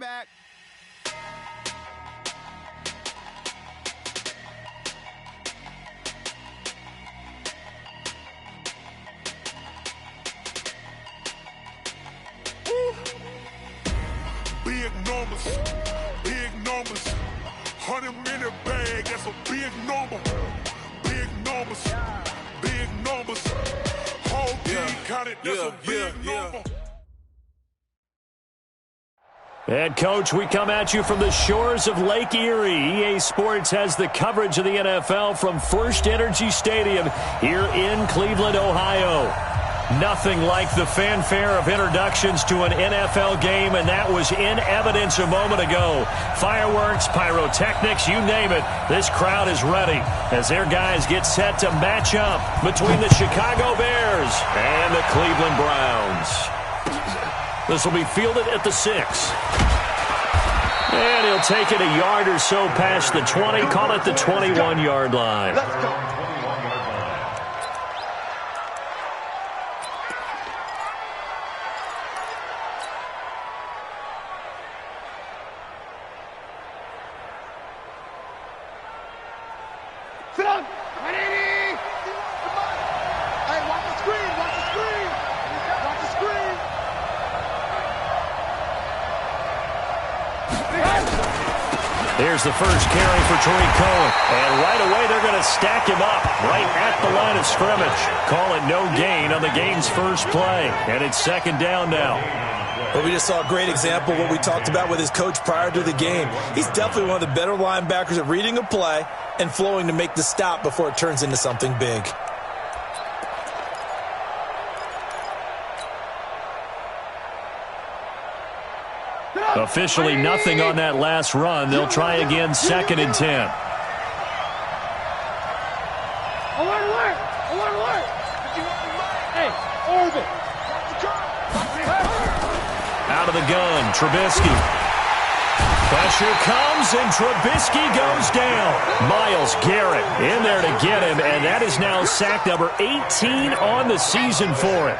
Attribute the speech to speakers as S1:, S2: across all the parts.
S1: back.
S2: Big numbers, big numbers. 100-minute bag, that's a big number. Big numbers, big numbers. Whole team counted, that's a big number.
S3: Head coach, we come at you from the shores of Lake Erie. EA Sports has the coverage of the NFL from First Energy Stadium here in Cleveland, Ohio. Nothing like the fanfare of introductions to an NFL game, and that was in evidence a moment ago. Fireworks, pyrotechnics, you name it. This crowd is ready as their guys get set to match up between the Chicago Bears and the Cleveland Browns. This will be fielded at the 6. And he'll take it a yard or so past the 20, call it the 21-yard line.
S4: Let's go. Sit down. Ready? Hey, watch the screen. Watch the screen. Watch the screen.
S3: Here's the first carry for Tariq Cohen. And right away, they're going to stack him up right at the line of scrimmage. Call it no gain on the game's first play. And it's second down now.
S5: Well, we just saw a great example of what we talked about with his coach prior to the game. He's definitely one of the better linebackers at reading a play and flowing to make the stop before it turns into something big.
S3: Officially nothing on that last run. They'll try again, second and 10.
S4: Alert, alert! Alert, alert! Hey, orbit!
S3: Out of the gun, Trubisky. Pressure comes, and Trubisky goes down. Myles Garrett in there to get him, and that is now sack number 18 on the season for him.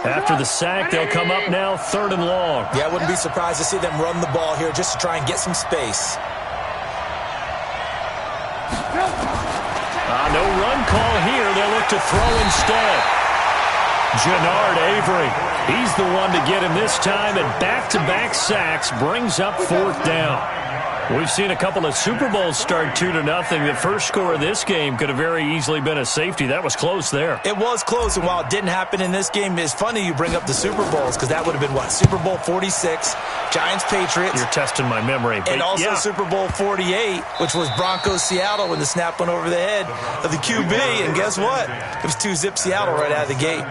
S3: After the sack, they'll come up now third and long.
S5: Yeah, I wouldn't be surprised to see them run the ball here just to try and get some space.
S3: No run call here. They'll look to throw instead. Jannard Avery. He's the one to get him this time, and back-to-back sacks brings up fourth down. We've seen a couple of Super Bowls start 2-0. The first score of this game could have very easily been a safety. That was close there.
S5: It was close, and while it didn't happen in this game, it's funny you bring up the Super Bowls because that would have been, what, Super Bowl 46, Giants-Patriots.
S3: You're testing my memory.
S5: And also Super Bowl 48, which was Broncos-Seattle when the snap went over the head of the QB. And guess what? It was 2-zip Seattle right out of the gate.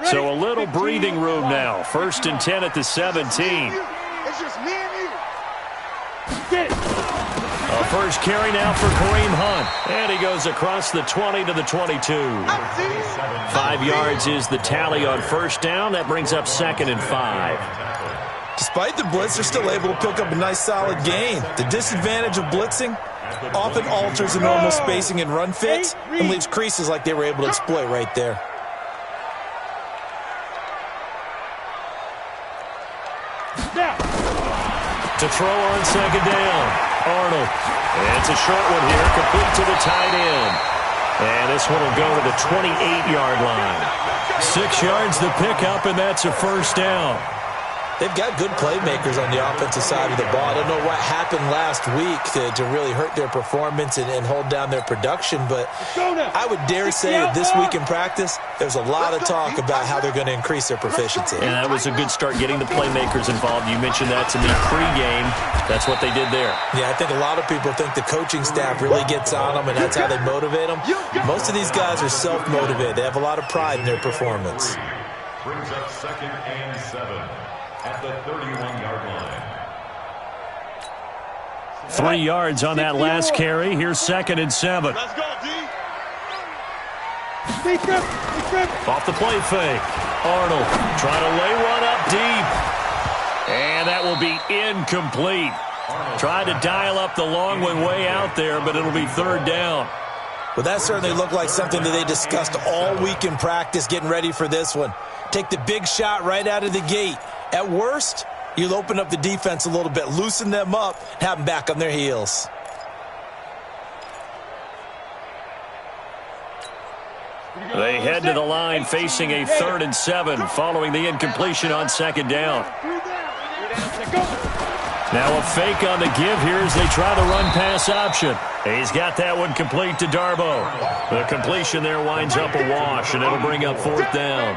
S3: So a little breathing room now. First and 10 at the 17.
S4: It's just me and you. Get it.
S3: A first carry now for Kareem Hunt. And he goes across the 20 to the 22. 5 yards is the tally on first down. That brings up second and 5.
S5: Despite the blitz, they're still able to pick up a nice solid gain. The disadvantage of blitzing often alters the normal spacing and run fits and leaves creases like they were able to exploit right there.
S3: To throw on second down, Arnold. And it's a short one here, complete to the tight end. And this one will go to the 28-yard line. 6 yards the pickup, and that's a first down.
S5: They've got good playmakers on the offensive side of the ball. I don't know what happened last week to really hurt their performance and hold down their production, but I would dare say that this week in practice, there's a lot of talk about how they're going to increase their proficiency.
S3: And that was a good start getting the playmakers involved. You mentioned that to me pregame. That's what they did there.
S5: Yeah, I think a lot of people think the coaching staff really gets on them, and that's how they motivate them. Most of these guys are self-motivated. They have a lot of pride in their performance.
S6: Brings up second and 7. At the 31-yard line.
S3: 3 yards on that last carry. Here's second and 7.
S4: Let's go, D.
S3: Off the play fake. Arnold trying to lay one up deep. And that will be incomplete. Tried to dial up the long one way out there, but it'll be third down.
S5: Well, that certainly looked like something that they discussed all week in practice getting ready for this one. Take the big shot right out of the gate. At worst, you'll open up the defense a little bit, loosen them up, have them back on their heels.
S3: They head to the line facing a 3rd and 7 following the incompletion on second down. Now a fake on the give here as they try the run-pass option. He's got that one complete to Darbo. The completion there winds up a wash, and it'll bring up 4th down.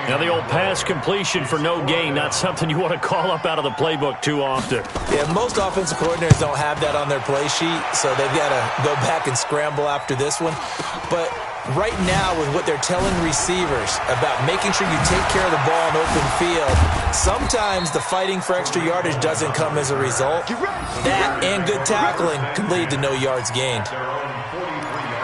S3: Now the old pass completion for no gain, not something you want to call up out of the playbook too often.
S5: Yeah, most offensive coordinators don't have that on their play sheet, so they've got to go back and scramble after this one. But right now, with what they're telling receivers about making sure you take care of the ball in open field, sometimes the fighting for extra yardage doesn't come as a result. That and good tackling can lead to no yards gained.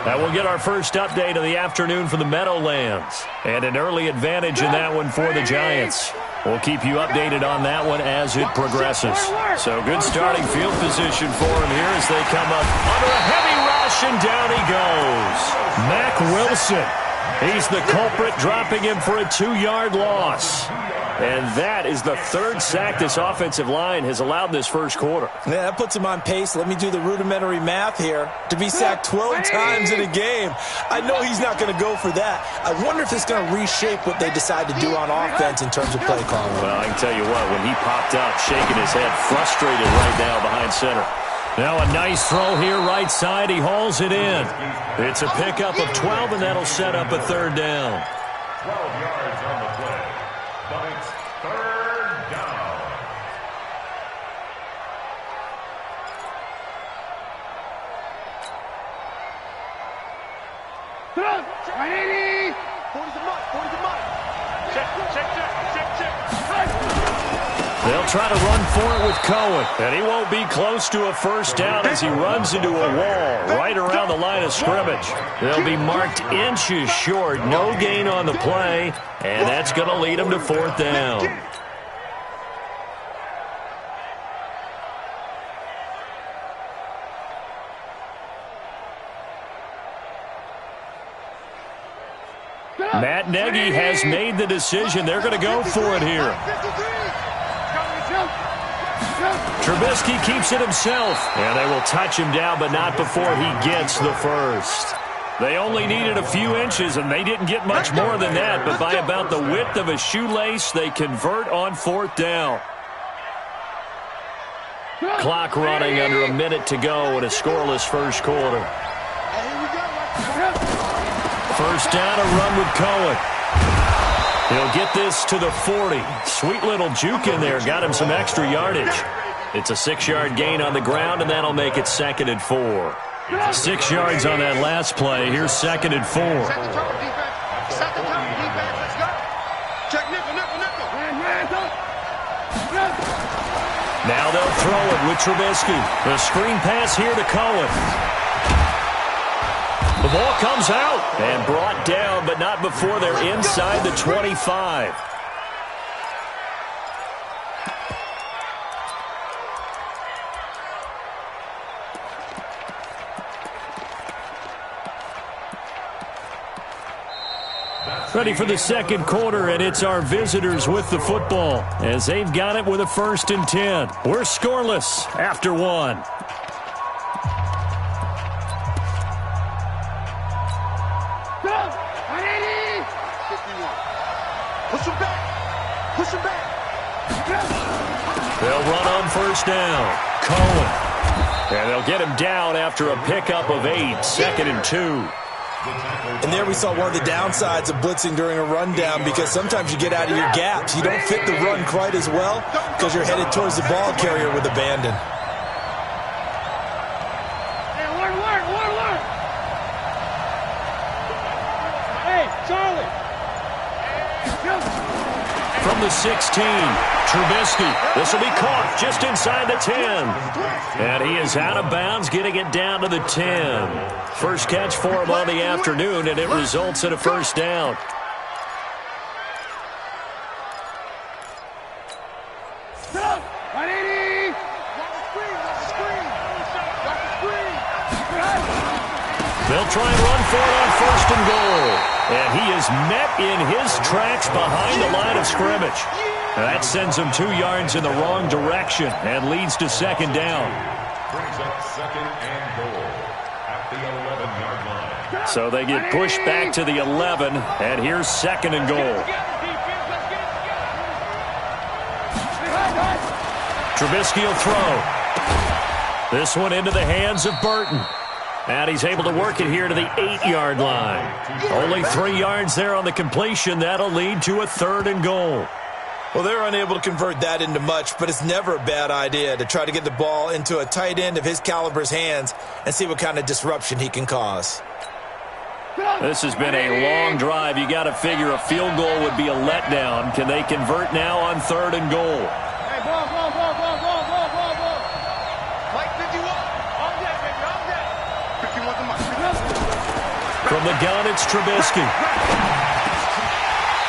S3: Now we'll get our first update of the afternoon from the Meadowlands. And an early advantage in that one for the Giants. We'll keep you updated on that one as it progresses. So good starting field position for him here as they come up under a heavy rush, and down he goes. Mack Wilson. He's the culprit, dropping him for a 2-yard loss. And that is the 3rd sack this offensive line has allowed this first quarter.
S5: Yeah, that puts him on pace. Let me do the rudimentary math here. To be sacked 12 times in a game, I know he's not going to go for that. I wonder if it's going to reshape what they decide to do on offense in terms of play calling.
S3: Well, I can tell you what, when he popped up, shaking his head, frustrated right now behind center. Now a nice throw here right side. He hauls it in. It's a pickup of 12, and that'll set up a 3rd down.
S6: 12 yards on the play, but it's 3rd down.
S4: Ready? 40's a mud. 40's a mud. Check.
S3: They'll try to run for it with Cohen, and he won't be close to a first down as he runs into a wall right around the line of scrimmage. They'll be marked inches short, no gain on the play, and that's going to lead them to 4th down. Matt Nagy has made the decision. They're going to go for it here. Trubisky keeps it himself, and they will touch him down, but not before he gets the first. They only needed a few inches, and they didn't get much more than that, but by about the width of a shoelace, they convert on 4th down. Clock running under a minute to go in a scoreless first quarter. First down, a run with Cohen. He'll get this to the 40. Sweet little juke in there. Got him some extra yardage. It's a 6-yard gain on the ground, and that'll make it 2nd and 4. 6 yards on that last play. Here's 2nd and 4. Now they'll throw it with Trubisky. The screen pass here to Cohen. The ball comes out and brought down, but not before they're inside the 25. Ready for the second quarter, and it's our visitors with the football as they've got it with a 1st and 10. We're scoreless after 1.
S4: Push him back.
S3: They'll run on 1st down. Cohen. And they'll get him down after a pickup of 8. 2nd and 2.
S5: And there we saw one of the downsides of blitzing during a rundown, because sometimes you get out of your gaps. You don't fit the run quite as well because you're headed towards the ball carrier with abandon.
S4: Hey, Charlie.
S3: From the 16, Trubisky. This will be caught just inside the 10. And he is out of bounds, getting it down to the 10. First catch for him on the afternoon, and it results in a 1st down.
S4: 180. Watch the screen. Watch the screen. Watch the screen.
S3: They'll try and run for it on 1st and goal. And he is met in his tracks behind the line of scrimmage. That sends him 2 yards in the wrong direction and leads to 2nd down.
S6: Brings up 2nd and goal at the 11-yard line.
S3: So they get pushed back to the 11, and here's 2nd and goal. Trubisky will throw. This one into the hands of Burton. And he's able to work it here to the 8-yard line. Only 3 yards there on the completion. That'll lead to a 3rd and goal.
S5: Well, they're unable to convert that into much, but it's never a bad idea to try to get the ball into a tight end of his caliber's hands and see what kind of disruption he can cause.
S3: This has been a long drive. You got to figure a field goal would be a letdown. Can they convert now on 3rd and goal?
S4: Hey, ball. Mike 51. On deck, baby, on deck. 51 to Mike.
S3: From the gun, it's Trubisky.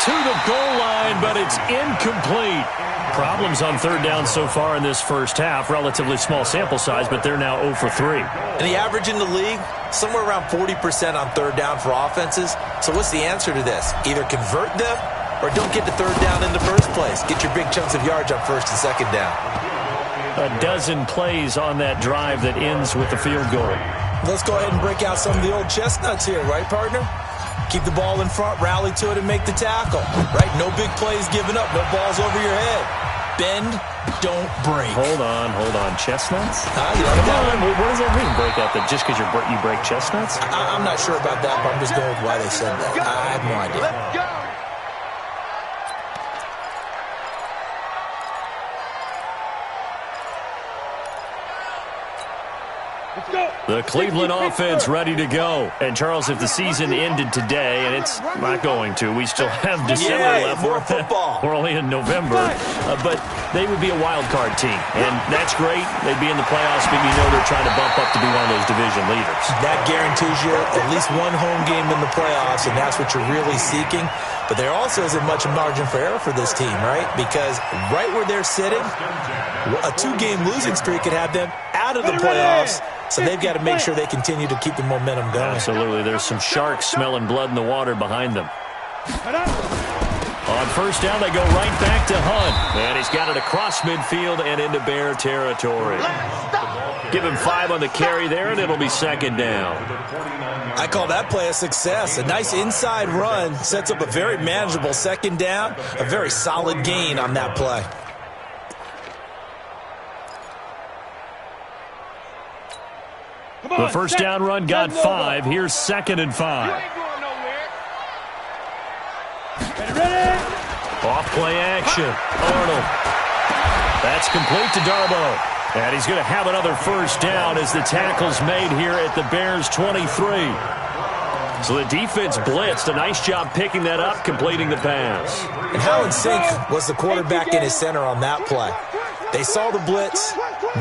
S3: To the goal line, but it's incomplete. Problems on 3rd down so far in this first half. Relatively small sample size, but they're now 0 for 3.
S5: And the average in the league, somewhere around 40% on 3rd down for offenses. So what's the answer to this? Either convert them or don't get to 3rd down in the first place. Get your big chunks of yards on 1st and 2nd down.
S3: A dozen plays on that drive that ends with a field goal.
S5: Let's go ahead and break out some of the old chestnuts here, right, partner? Keep the ball in front, rally to it, and make the tackle. Right? No big plays given up. No balls over your head. Bend, don't break.
S3: Hold on. Chestnuts?
S5: You like that?
S3: What does that mean, break out? That just because you break chestnuts?
S5: I'm not sure about that, but I'm just going with why they said that. I have no idea.
S4: Let's go.
S3: The Cleveland offense ready to go. And, Charles, if the season ended today, and it's not going to, we still have December left.
S5: More football.
S3: We're only in November. But they would be a wild card team. And that's great. They'd be in the playoffs, but you know they're trying to bump up to be one of those division leaders.
S5: That guarantees you at least one home game in the playoffs, and that's what you're really seeking. But there also isn't much margin for error for this team, right? Because right where they're sitting, a 2-game losing streak could have them out of the playoffs. So they've got to make sure they continue to keep the momentum going.
S3: Absolutely. There's some sharks smelling blood in the water behind them. On 1st down, they go right back to Hunt. And he's got it across midfield and into Bear territory. Give him 5 on the carry there, and it'll be 2nd down.
S5: I call that play a success. A nice inside run sets up a very manageable 2nd down. A very solid gain on that play.
S3: The 1st down run got 5. Here's 2nd and 5. Off play action. Arnold. That's complete to Darboh. And he's going to have another 1st down as the tackle's made here at the Bears' 23. So the defense blitzed. A nice job picking that up, completing the pass.
S5: And how in sync was the quarterback in his center on that play? They saw the blitz,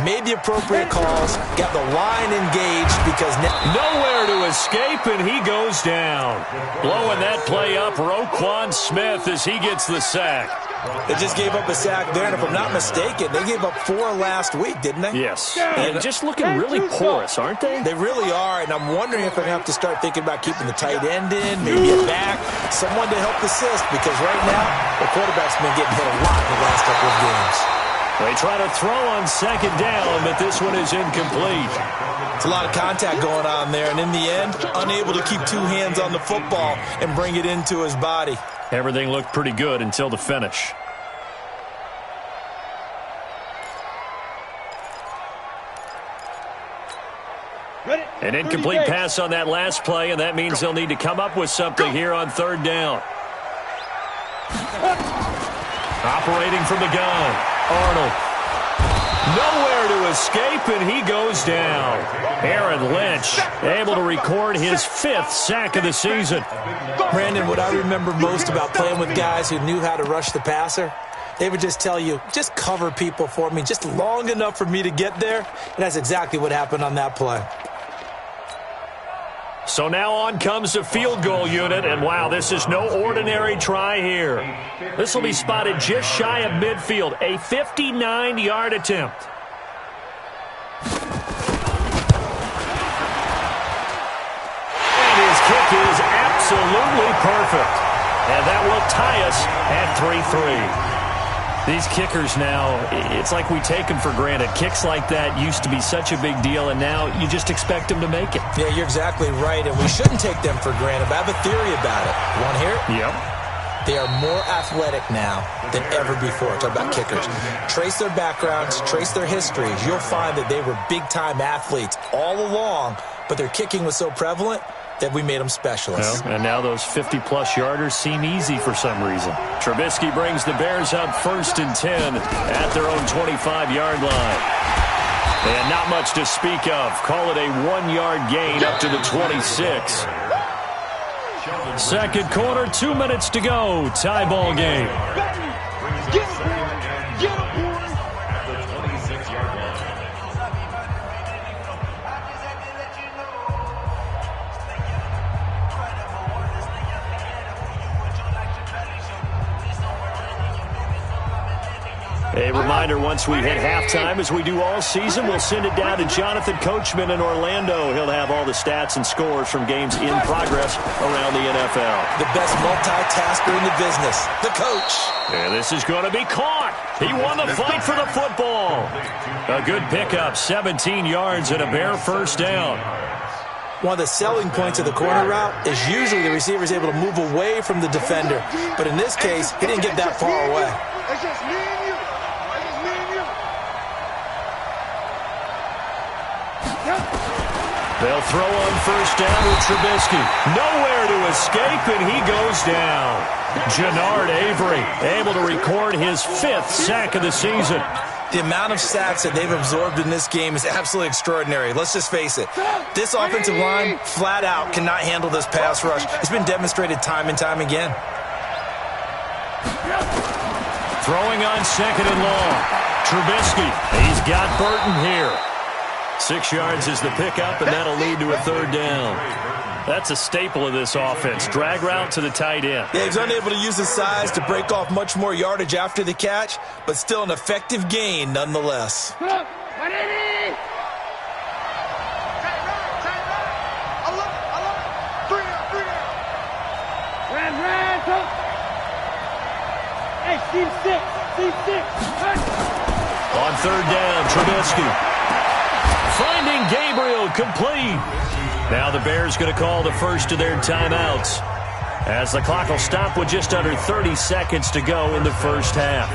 S5: made the appropriate calls, got the line engaged because
S3: nowhere to escape, and he goes down. Blowing that play up, Roquan Smith as he gets the sack.
S5: They just gave up a sack there, and if I'm not mistaken, they gave up 4 last week, didn't they?
S3: Yes. And just looking really porous, aren't they?
S5: They really are, and I'm wondering if I have to start thinking about keeping the tight end in, maybe a back, someone to help assist, because right now, the quarterback's been getting hit a lot in the last couple of games.
S3: They try to throw on 2nd down, but this one is incomplete.
S5: It's a lot of contact going on there, and in the end, unable to keep 2 hands on the football and bring it into his body.
S3: Everything looked pretty good until the finish. An incomplete pass on that last play, and that means they'll need to come up with something here on 3rd down. Operating from the gun. Arnold. Nowhere to escape, and he goes down. Aaron Lynch able to record his 5th sack of the season.
S5: Brandon, what I remember most about playing with guys who knew how to rush the passer, they would just tell you, just cover people for me, just long enough for me to get there. And that's exactly what happened on that play.
S3: So now on comes the field goal unit, and wow, this is no ordinary try here. This will be spotted just shy of midfield, a 59-yard attempt. And his kick is absolutely perfect. And that will tie us at 3-3. These kickers now, it's like we take them for granted. Kicks like that used to be such a big deal, and now you just expect them to make it.
S5: Yeah, you're exactly right, and we shouldn't take them for granted. But I have a theory about it. You want to hear it?
S3: Yep.
S5: They are more athletic now than ever before. Talk about kickers. Trace their backgrounds, trace their histories. You'll find that they were big-time athletes all along, but their kicking was so prevalent that we made them specialists.
S3: Well, and now those 50-plus yarders seem easy for some reason. Trubisky brings the Bears up 1st and 10 at their own 25-yard line. And not much to speak of. Call it a 1-yard gain up to the 26. Second quarter, 2 minutes to go. Tie ball game. A reminder, once we hit halftime, as we do all season, we'll send it down to Jonathan Coachman in Orlando. He'll have all the stats and scores from games in progress around the NFL.
S5: The best multitasker in the business, the coach.
S3: And this is going to be caught. He won the fight for the football. A good pickup, 17 yards and a Bear first down.
S5: One of the selling points of the corner route is usually the receiver is able to move away from the defender. But in this case, he didn't get that far away.
S4: It's just me and you. It's just me and you.
S3: They'll throw on first down with Trubisky. Nowhere to escape, and he goes down. Jannard Avery able to record his 5th sack of the season.
S5: The amount of sacks that they've absorbed in this game is absolutely extraordinary. Let's just face it. This offensive line, flat out, cannot handle this pass rush. It's been demonstrated time and time again.
S3: Throwing on 2nd and long. Trubisky, he's got Burton here. 6 yards is the pickup, and that'll lead to a 3rd down. That's a staple of this offense. Drag route to the tight end.
S5: Yeah, he's unable to use his size to break off much more yardage after the catch, but still an effective gain nonetheless.
S3: On 3rd down, Trubisky. Finding Gabriel, complete. Now the Bears going to call the first of their timeouts, as the clock will stop with just under 30 seconds to go in the first half.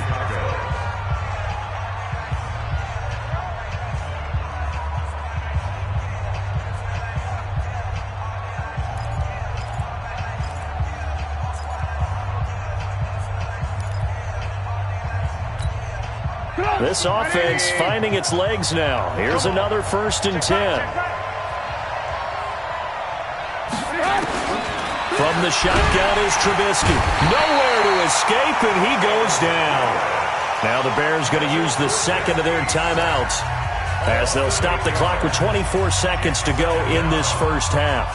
S3: This offense finding its legs now. Here's another 1st and 10. From the shotgun is Trubisky. Nowhere to escape, and he goes down. Now the Bears going to use the 2nd of their timeouts, as they'll stop the clock with 24 seconds to go in this first half.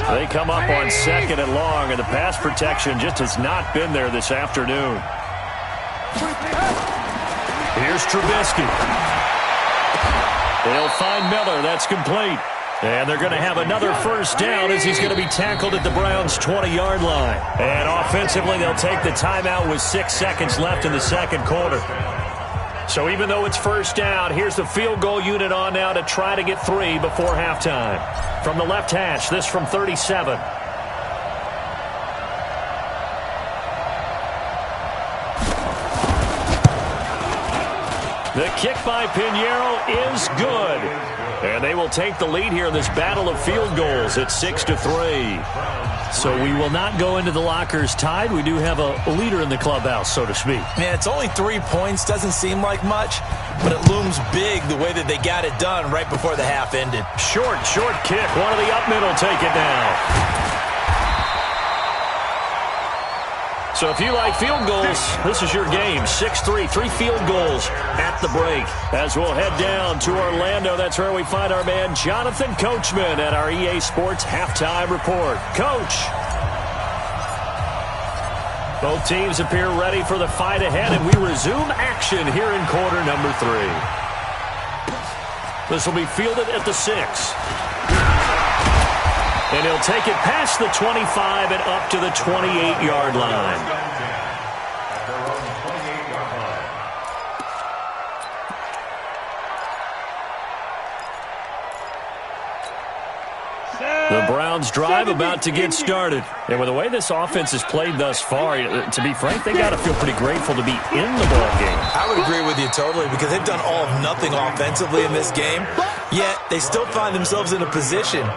S3: They come up on 2nd and long, and the pass protection just has not been there this afternoon. Here's Trubisky. They'll find Miller. That's complete. And they're going to have another first down as he's going to be tackled at the Browns' 20-yard line. And offensively, they'll take the timeout with 6 seconds left in the second quarter. So even though it's first down, here's the field goal unit on now to try to get 3 before halftime. From the left hash, this from 37. The kick by Pinheiro is good. And they will take the lead here in this battle of field goals at 6-3. So we will not go into the lockers tied. We do have a leader in the clubhouse, so to speak.
S5: Man, it's only 3 points. Doesn't seem like much, but it looms big the way that they got it done right before the half ended.
S3: Short kick. One of the up middle take it down. So if you like field goals, this is your game. 6-3, 3 field goals at the break. As we'll head down to Orlando, that's where we find our man Jonathan Coachman at our EA Sports Halftime Report. Coach. Both teams appear ready for the fight ahead, and we resume action here in quarter number 3. This will be fielded at the 6. And he'll take it past the 25 and up to the 28-yard line. The Browns drive about to get started. And with the way this offense has played thus far, to be frank, they got to feel pretty grateful to be in the ballgame.
S5: I would agree with you totally because they've done all of nothing offensively in this game, yet they still find themselves in a position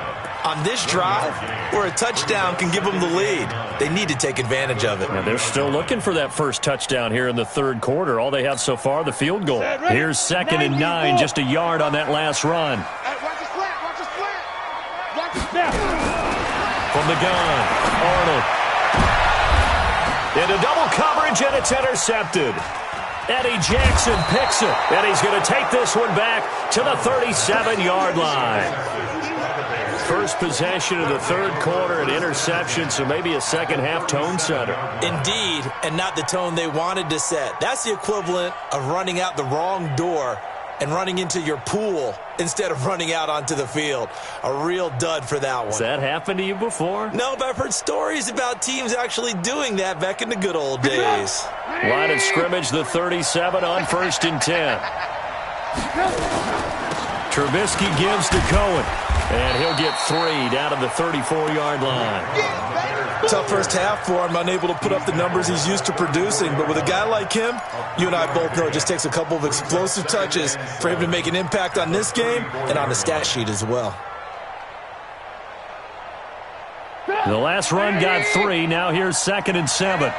S5: on this drive where a touchdown can give them the lead. They need to take advantage of it.
S3: And they're still looking for that first touchdown here in the third quarter. All they have so far, the field goal. Here's 2nd and 9, just a yard on that last run. From the gun, Arnold. Into double coverage, and it's intercepted. Eddie Jackson picks it, and he's going to take this one back to the 37-yard line. First possession of the third quarter, an interception, so maybe a second-half tone setter.
S5: Indeed, and not the tone they wanted to set. That's the equivalent of running out the wrong door and running into your pool instead of running out onto the field. A real dud for that one.
S3: Has that happened to you before?
S5: No, but I've heard stories about teams actually doing that back in the good old days.
S3: Line of scrimmage, the 37 on 1st and 10. Trubisky gives to Cohen, and he'll get 3 down to the 34-yard line.
S5: Tough first half for him, unable to put up the numbers he's used to producing. But with a guy like him, you and I both know it just takes a couple of explosive touches for him to make an impact on this game and on the stat sheet as well.
S3: The last run got 3. Now here's 2nd and 7.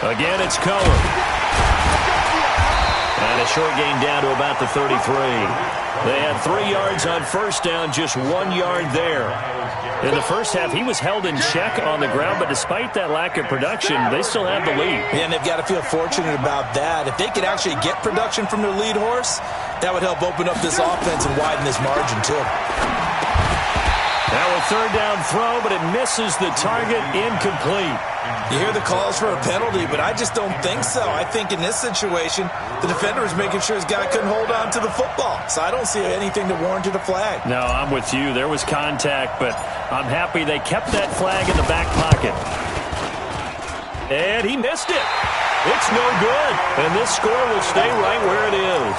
S3: Again, it's Cohen. And a short gain down to about the 33. They had 3 yards on first down, just 1 yard there. In the first half, he was held in check on the ground, but despite that lack of production, they still have the lead.
S5: And they've got to feel fortunate about that. If they could actually get production from their lead horse, that would help open up this offense and widen this margin, too.
S3: Now a third down throw, but it misses the target, incomplete.
S5: You hear the calls for a penalty, but I just don't think so. I think in this situation, the defender was making sure his guy couldn't hold on to the football. So I don't see anything that warranted a flag.
S3: No, I'm with you. There was contact, but I'm happy they kept that flag in the back pocket. And he missed it. It's no good. And this score will stay right where it is.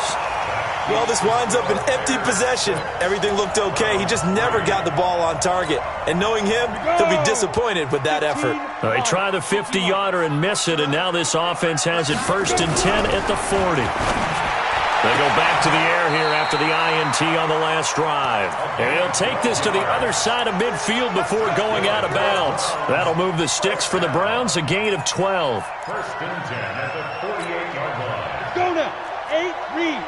S5: Well, this winds up an empty possession. Everything looked okay. He just never got the ball on target. And knowing him, he'll be disappointed with that effort.
S3: Well, they try the 50-yarder and miss it, and now this offense has it 1st and 10 at the 40. They go back to the air here after the INT on the last drive. And he'll take this to the other side of midfield before going out of bounds. That'll move the sticks for the Browns, a gain of 12.
S6: 1st and 10 at the 48-yard line.
S4: Go now. 8, read.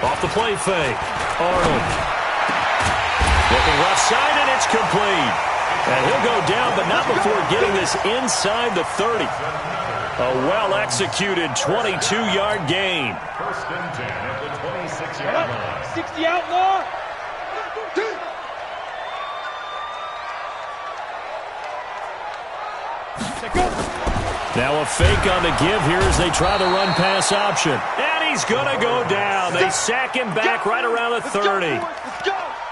S3: Off the play fake. Arnold. Looking left side, and it's complete. And he'll go down, but not before getting this inside the 30. A well-executed 22-yard gain.
S6: 1st and 10 at the 26-yard line.
S4: 60 outlaw.
S3: Now a fake on the give here as they try the run-pass option. And he's going to go down. They sack him back right around the 30.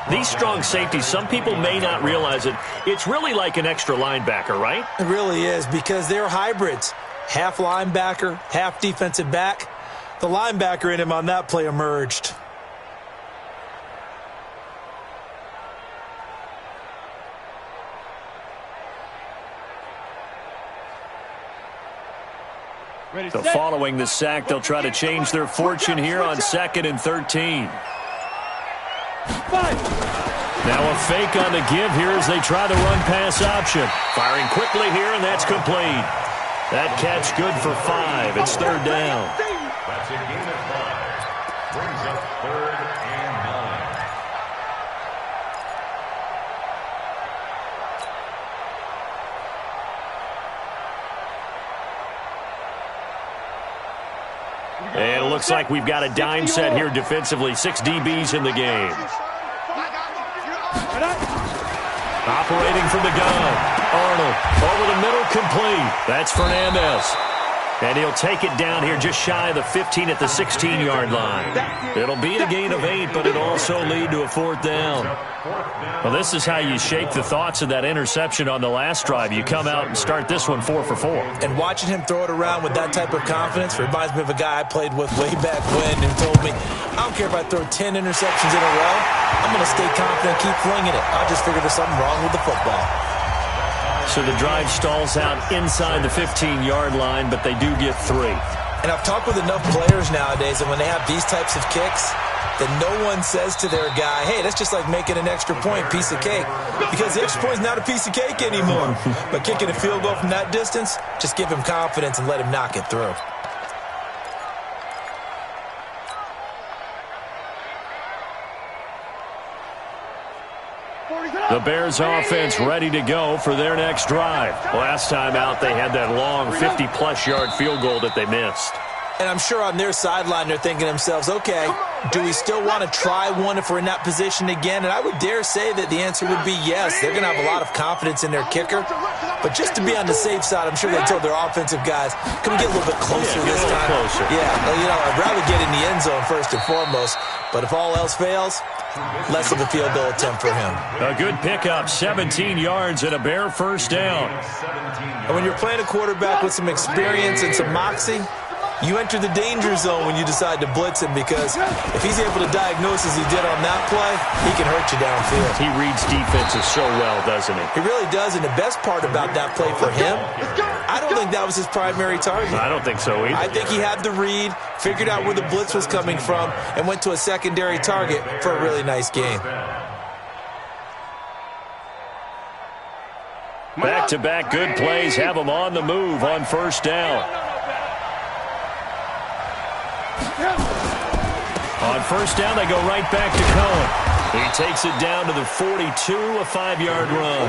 S3: These strong safeties, some people may not realize it. It's really like an extra linebacker, right?
S5: It really is because they're hybrids. Half linebacker, half defensive back. The linebacker in him on that play emerged.
S3: So following the sack, they'll try to change their fortune here on 2nd and 13. Now a fake on the give here as they try the run-pass option. Firing quickly here, and that's complete. That catch good for 5. It's 3rd down.
S6: That's a gain of 5. Brings up 3rd and 9.
S3: looks like we've got a dime set here defensively. 6 DBs in the game. Operating from the gun. Arnold over the middle, complete. That's Fernandez. And he'll take it down here just shy of the 15 at the 16-yard line. It'll be a gain of 8, but it'll also lead to a 4th down. Well, this is how you shake the thoughts of that interception on the last drive. You come out and start this one 4 for 4.
S5: And watching him throw it around with that type of confidence reminds me of a guy I played with way back when who told me, I don't care if I throw 10 interceptions in a row. I'm going to stay confident and keep flinging it. I just figured there's something wrong with the football.
S3: So the drive stalls out inside the 15-yard line, but they do get 3.
S5: And I've talked with enough players nowadays, and when they have these types of kicks, that no one says to their guy, hey, that's just like making an extra point, piece of cake. Because the extra point is not a piece of cake anymore. But kicking a field goal from that distance, just give him confidence and let him knock it through.
S3: The Bears offense ready to go for their next drive. Last time out, they had that long 50-plus yard field goal that they missed.
S5: And I'm sure on their sideline they're thinking to themselves, okay, do we still want to try one if we're in that position again? And I would dare say that the answer would be yes. They're going to have a lot of confidence in their kicker. But just to be on the safe side, I'm sure they told their offensive guys, come get a little bit closer this time.
S3: Closer.
S5: Yeah, well, you know, I'd rather get in the end zone first and foremost. But if all else fails, less of a field goal attempt for him.
S3: A good pickup, 17 yards and a Bear first down.
S5: And when you're playing a quarterback with some experience and some moxie, you enter the danger zone when you decide to blitz him, because if he's able to diagnose as he did on that play, he can hurt you downfield.
S3: He reads defenses so well, doesn't he?
S5: He really does, and the best part about that play for him, I don't think that was his primary target.
S3: I don't think so either.
S5: I think he had the read, figured out where the blitz was coming from, and went to a secondary target for a really nice gain.
S3: Back-to-back good plays have him on the move on first down. On first down, they go right back to Cohen. He takes it down to the 42, a 5-yard run.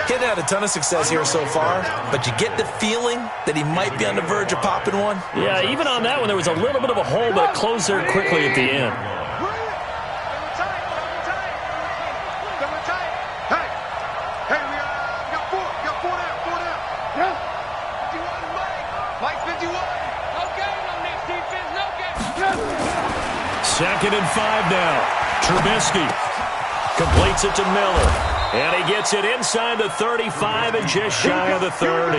S5: He hasn't had a ton of success here so far, but you get the feeling that he might be on the verge of popping one.
S3: Yeah, even on that one, there was a little bit of a hole, but it closed there quickly at the end. Second and 5 now. Trubisky completes it to Miller. And he gets it inside the 35 and just shy of the 30.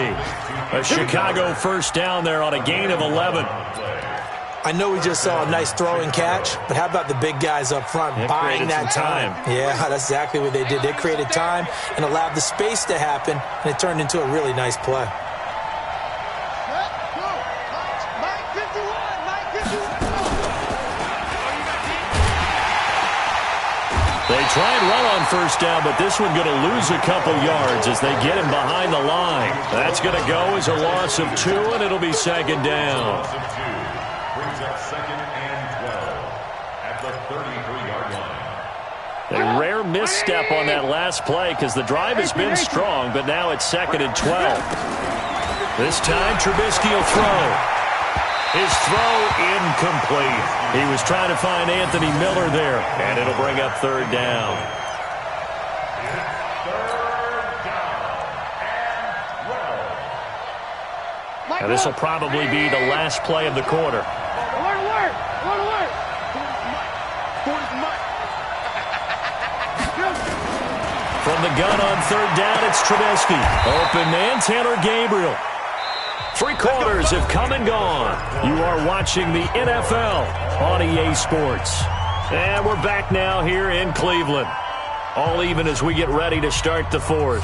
S3: A Chicago first down there on a gain of 11.
S5: I know we just saw a nice throwing catch, but how about the big guys up front buying that time? Yeah, that's exactly what they did. They created time and allowed the space to happen, and it turned into a really nice play.
S3: They try and run on first down, but this one going to lose a couple yards as they get him behind the line. That's going to go as a loss of 2, and it'll be second down.
S6: Brings up second and 12 at the 33-yard line.
S3: A rare misstep on that last play because the drive has been strong, but now it's second and 12. This time, Trubisky will throw. His throw incomplete. He was trying to find Anthony Miller there, and it'll bring up third down. Now this will probably be the last play of the quarter. From the gun on third down, it's Trubisky. Open man, Taylor Gabriel. 3 quarters have come and gone. You are watching the NFL on EA Sports. And we're back now here in Cleveland. All even as we get ready to start the fourth.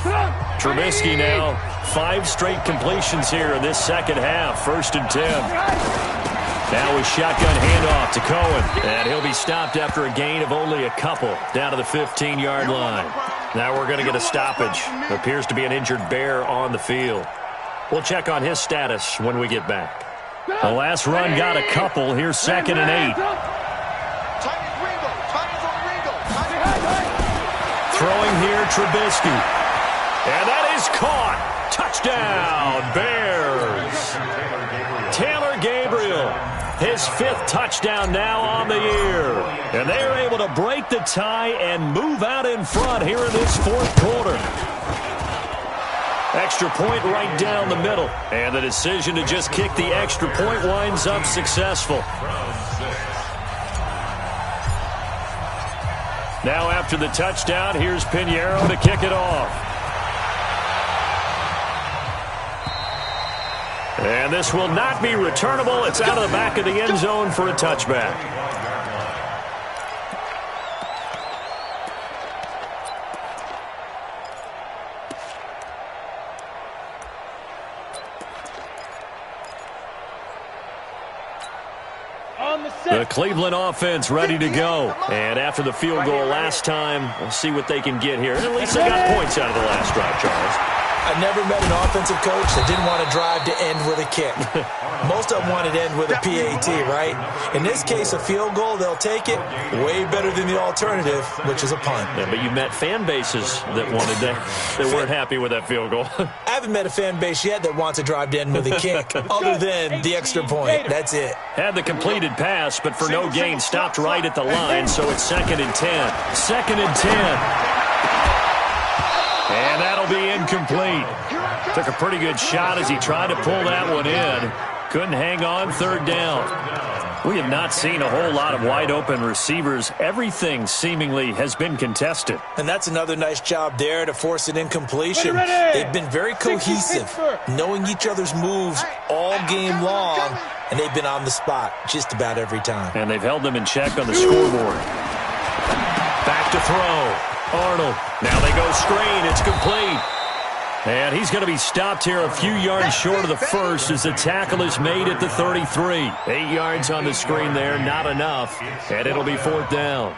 S3: Trubisky now, 5 straight completions here in this second half. First and 10. Now a shotgun handoff to Cohen. And he'll be stopped after a gain of only a couple down to the 15-yard line. Now we're going to get a stoppage. Appears to be an injured Bear on the field. We'll check on his status when we get back. The last run got a couple. Here's second and 8. Throwing here, Trubisky. And that is caught. Touchdown, Bears. Taylor Gabriel, his his 5th touchdown now on the year. And they are able to break the tie and move out in front here in this 4th quarter. Extra point right down the middle. And the decision to just kick the extra point winds up successful. Now after the touchdown, here's Pinheiro to kick it off. And this will not be returnable. It's out of the back of the end zone for a touchback. The Cleveland offense ready to go. And after the field goal last time, we'll see what they can get here. And at least they got points out of the last drive, Charles.
S5: I never met an offensive coach that didn't want to drive to end with a kick. Most of them wanted to end with a PAT, right? In this case, a field goal, they'll take it. Way better than the alternative, which is a punt.
S3: Yeah, but you met fan bases that wanted that. They weren't happy with that field goal.
S5: I haven't met a fan base yet that wants to drive to end with a kick, other than the extra point. That's it.
S3: Had the completed pass, but for no gain, stopped right at the line, so it's 2nd and 10. 2nd and 10. And that'll be incomplete. Took a pretty good shot as he tried to pull that one in. Couldn't hang on, 3rd down. We have not seen a whole lot of wide-open receivers. Everything seemingly has been contested.
S5: And that's another nice job there to force an incompletion. They've been very cohesive, knowing each other's moves all game long, and they've been on the spot just about every time.
S3: And they've held them in check on the scoreboard. Back to throw. Arnold. Now they go screen. It's complete. And he's going to be stopped here a few yards short of the first as the tackle is made at the 33. 8 yards on the screen there. Not enough. And it'll be 4th down.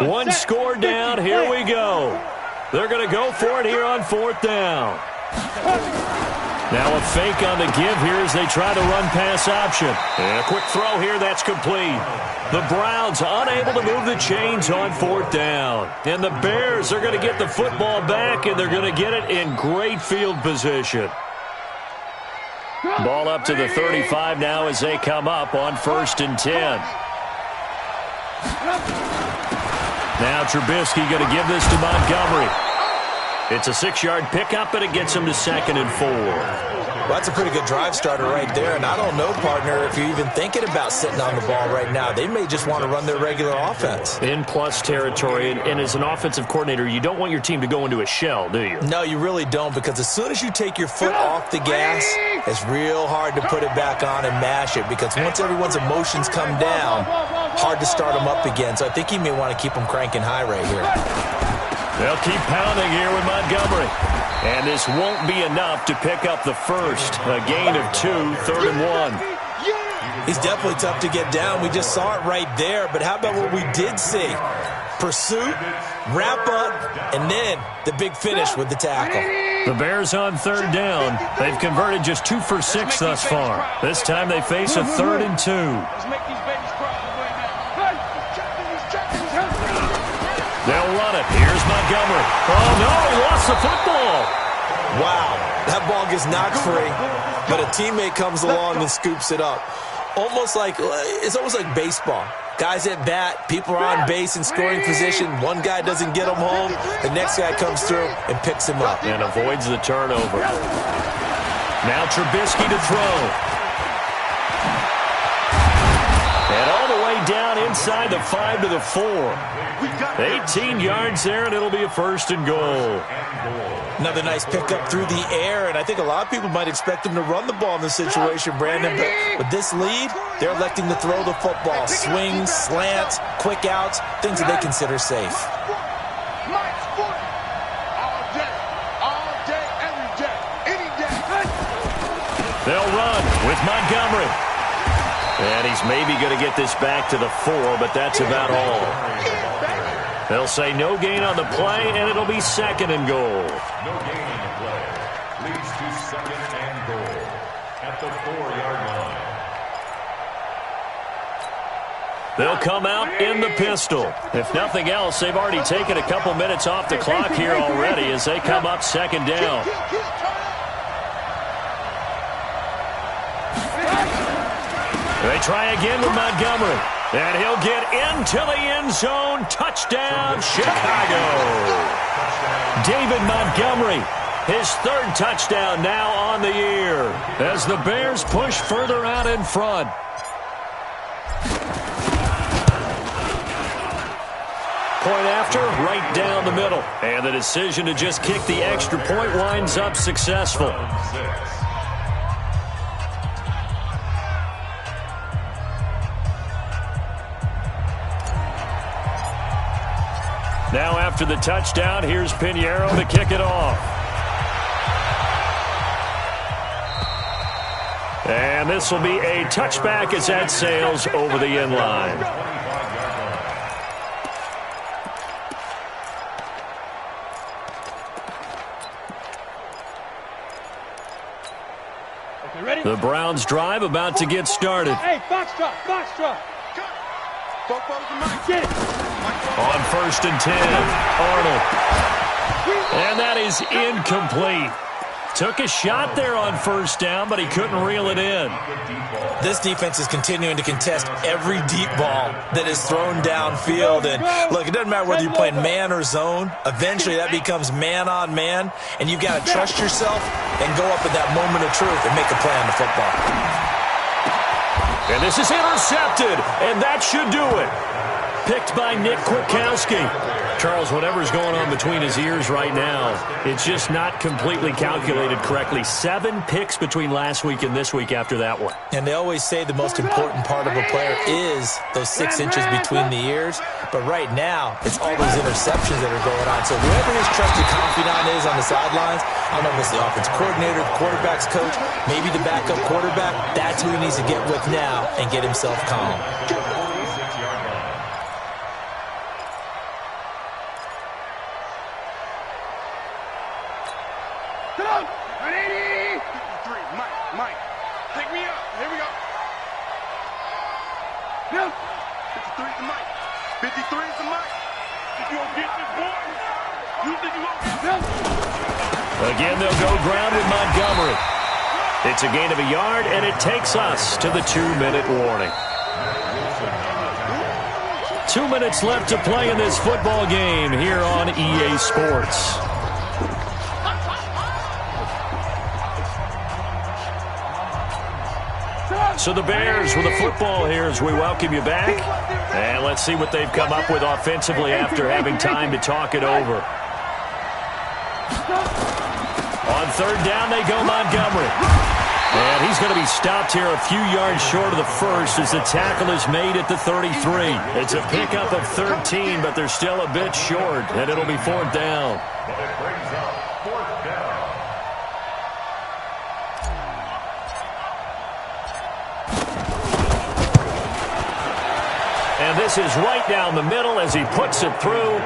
S3: One score down. Here we go. They're going to go for it here on 4th down. Now a fake on the give here as they try to run pass option. And a quick throw here. That's complete. The Browns unable to move the chains on 4th down. And the Bears are going to get the football back, and they're going to get it in great field position. Ball up to the 35 now as they come up on 1st and 10. Now Trubisky going to give this to Montgomery. It's a 6-yard pickup, and it gets him to 2nd and 4.
S5: Well, that's a pretty good drive starter right there. And I don't know, partner, if you're even thinking about sitting on the ball right now. They may just want to run their regular offense.
S3: In plus territory, and as an offensive coordinator, you don't want your team to go into a shell, do you?
S5: No, you really don't, because as soon as you take your foot off the gas, it's real hard to put it back on and mash it, because once everyone's emotions come down, hard to start them up again. So I think you may want to keep them cranking high right here.
S3: They'll keep pounding here with Montgomery. And this won't be enough to pick up the first. A gain of 2, 3rd and 1.
S5: He's definitely tough to get down. We just saw it right there. But how about what we did see? Pursuit, wrap up, and then the big finish with the tackle.
S3: The Bears on 3rd down. They've converted just 2 for 6 thus far. This time they face a 3rd and 2. They'll run it. Here's Montgomery. Oh, no, he lost the football.
S5: Wow, that ball gets knocked free, but a teammate comes along and scoops it up. It's almost like baseball. Guys at bat, people are on base in scoring position. One guy doesn't get him home. The next guy comes through and picks him up.
S3: And avoids the turnover. Now Trubisky to throw. And all the way down inside the 5 to the 4. 18 yards there, and it'll be a 1st and goal.
S5: Another nice pickup through the air, and I think a lot of people might expect him to run the ball in this situation, Brandon. But with this lead, they're electing to throw the football. Swings, slants, quick outs, things that they consider safe.
S3: They'll run with Montgomery. And he's maybe going to get this back to the 4, but that's about all. They'll say no gain on the play, and it'll be 2nd and goal.
S6: No gain on the play. Leads to 2nd and goal at the 4-yard line.
S3: They'll come out in the pistol. If nothing else, they've already taken a couple minutes off the clock here already as they come up second down. They try again with Montgomery. And he'll get into the end zone. Touchdown, Chicago. David Montgomery, his third touchdown now on the year as the Bears push further out in front. Point after, right down the middle. And the decision to just kick the extra point winds up successful. Now after the touchdown, here's Pinheiro to kick it off. And this will be a touchback as that sails over the end line.
S4: Okay, ready?
S3: The Browns drive about to get started.
S4: Hey, box drop, box drop. Get it.
S3: On 1st and 10, Arnold. And that is incomplete. Took a shot there on 1st down, but he couldn't reel it in.
S5: This defense is continuing to contest every deep ball that is thrown downfield. And look, it doesn't matter whether you're playing man or zone. Eventually that becomes man on man, and you've got to trust yourself and go up at that moment of truth and make a play on the football.
S3: And this is intercepted, and that should do it. Picked by Nick Kwiatkowski. Charles, whatever's going on between his ears right now, it's just not completely calculated correctly. 7 picks between last week and this week after that one.
S5: And they always say the most important part of a player is those 6 inches between the ears. But right now, it's all those interceptions that are going on. So whoever his trusted confidant is on the sidelines, I don't know if it's the offense coordinator, the quarterback's coach, maybe the backup quarterback, that's who he needs to get with now and get himself calm.
S4: Mike, take me up. Here we go. No. 53 is the Mike. 53 is the Mike. If you don't get this boy, you think you won't. No.
S3: Again, they'll go ground with Montgomery. It's a gain of a yard, and it takes us to the 2-minute warning. 2 minutes left to play in this football game here on EA Sports. So the Bears with the football here as we welcome you back. And let's see what they've come up with offensively after having time to talk it over. On 3rd down, they go Montgomery. And he's going to be stopped here a few yards short of the first as the tackle is made at the 33. It's a pickup of 13, but they're still a bit short, and it'll be 4th down. And this is right down the middle as he puts it through,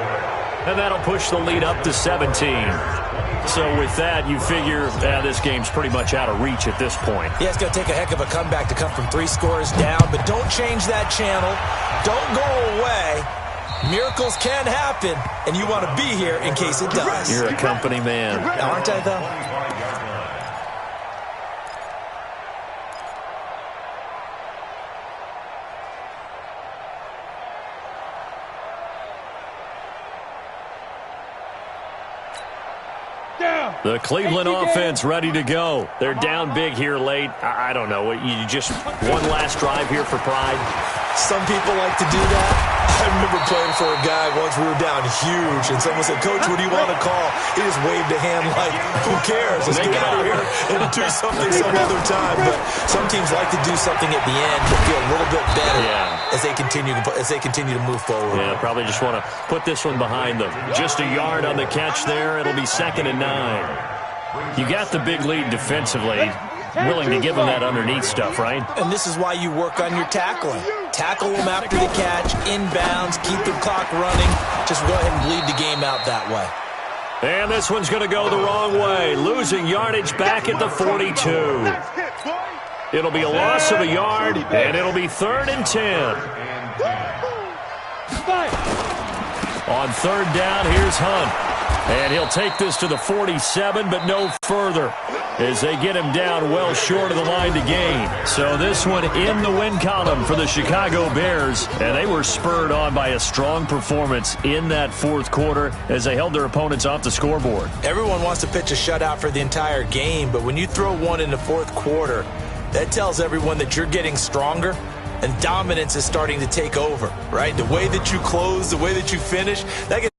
S3: and that'll push the lead up to 17. So with that, you figure this game's pretty much out of reach at this point.
S5: Yeah, it's going to take a heck of a comeback to come from 3 scores down, but don't change that channel. Don't go away. Miracles can happen, and you want to be here in case it does.
S3: You're a company man.
S5: Aren't I, though?
S3: The Cleveland offense ready to go. They're down big here late. I don't know. You just one last drive here for pride?
S5: Some people like to do that. I remember playing for a guy once. We were down huge, and someone said, "Coach, what do you want to call?" He just waved a hand like, "Who cares? Let's get out of here and do something some other time." But some teams like to do something at the end to feel a little bit better as they continue to move forward.
S3: Yeah, probably just want to put this one behind them. Just a yard on the catch there. It'll be 2nd and 9. You got the big lead defensively. Willing to give them that underneath stuff, right?
S5: And this is why you work on your tackling. Tackle them after the catch, inbounds, keep the clock running. Just go ahead and bleed the game out that way.
S3: And this one's going to go the wrong way. Losing yardage back at the 42. It'll be a loss of a yard, and it'll be 3rd and 10. On third down, here's Hunt. And he'll take this to the 47, but no further, as they get him down well short of the line to gain. So this one in the win column for the Chicago Bears, and they were spurred on by a strong performance in that fourth quarter as they held their opponents off the scoreboard.
S5: Everyone wants to pitch a shutout for the entire game, but when you throw one in the fourth quarter, that tells everyone that you're getting stronger and dominance is starting to take over, right? The way that you close, the way that you finish, that